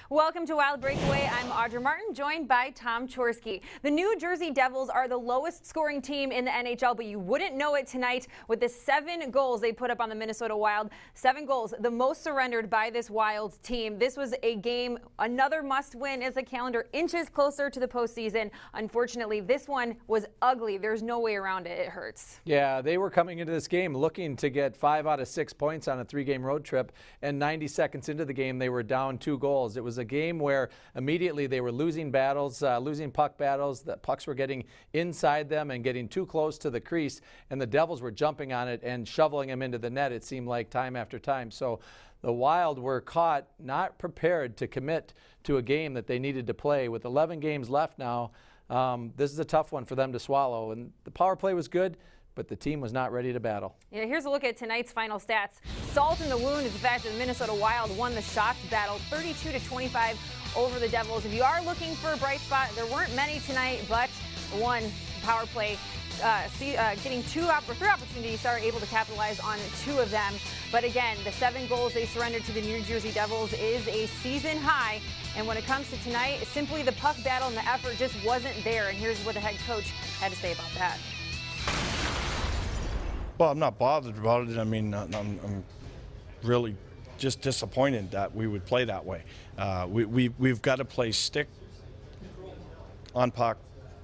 Welcome to Wild Breakaway. I'm Audra Martin, joined by Tom Chorsky. The New Jersey Devils are the lowest scoring team in the NHL, but you wouldn't know it tonight with the 7 goals they put up on the Minnesota Wild. 7 goals, the most surrendered by this Wild team. This was a game, another must win as the calendar inches closer to the postseason. Unfortunately, this one was ugly. There's no way around it. It hurts. Yeah, they were coming into this game looking to get 5 out of 6 points on a 3-game road trip, and 90 seconds into the game, they were down 2 goals. It was a game where immediately they were losing battles, losing puck battles. The pucks were getting inside them and getting too close to the crease, and the Devils were jumping on it and shoveling them into the net, it seemed like, time after time. So the Wild were caught not prepared to commit to a game that they needed to play. With 11 games left now, this is a tough one for them to swallow. And the power play was good, but the team was not ready to battle. Yeah, here's a look at tonight's final stats. Salt in the wound is the fact that the Minnesota Wild won the shots battle 32-25 over the Devils. If you are looking for a bright spot, there weren't many tonight, but one power play getting 3 opportunities, are able to capitalize on 2 of them. But again, the 7 goals they surrendered to the New Jersey Devils is a season high. And when it comes to tonight, simply the puck battle and the effort just wasn't there. And here's what the head coach had to say about that. Well, I'm not bothered about it. I mean, I'm really just disappointed that we would play that way. We've got to play stick on puck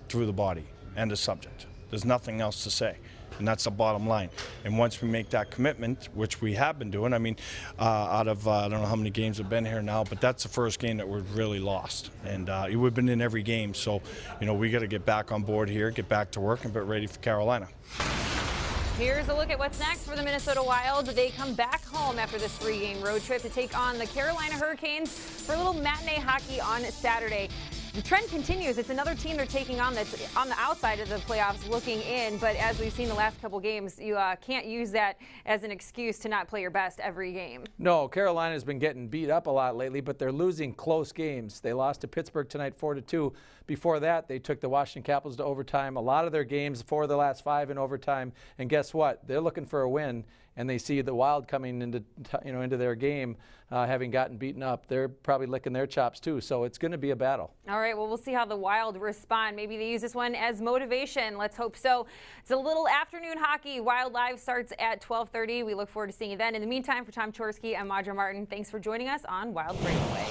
through the body, end of subject. There's nothing else to say, and that's the bottom line. And once we make that commitment, which we have been doing, I mean, out of I don't know how many games have been here now, but that's the first game that we've really lost. And we've been in every game, so you know we got to get back on board here, get back to work, and get ready for Carolina. Here's a look at what's next for the Minnesota Wild. They come back home after this 3-game road trip to take on the Carolina Hurricanes for a little matinee hockey on Saturday. The trend continues. It's another team they're taking on that's on the outside of the playoffs looking in, but as we've seen the last couple games, you can't use that as an excuse to not play your best every game. No, Carolina's been getting beat up a lot lately, but they're losing close games. They lost to Pittsburgh tonight 4-2. Before that, they took the Washington Capitals to overtime. A lot of their games, 4 of the last 5 in overtime, and guess what? They're looking for a win, and they see the Wild coming into their game, having gotten beaten up. They're probably licking their chops too, so it's going to be a battle. All right, well, we'll see how the Wild respond. Maybe they use this one as motivation. Let's hope so. It's a little afternoon hockey. Wild Live starts at 12:30. We look forward to seeing you then. In the meantime, for Tom Chorsky, I'm Audra Martin. Thanks for joining us on Wild Breakaway.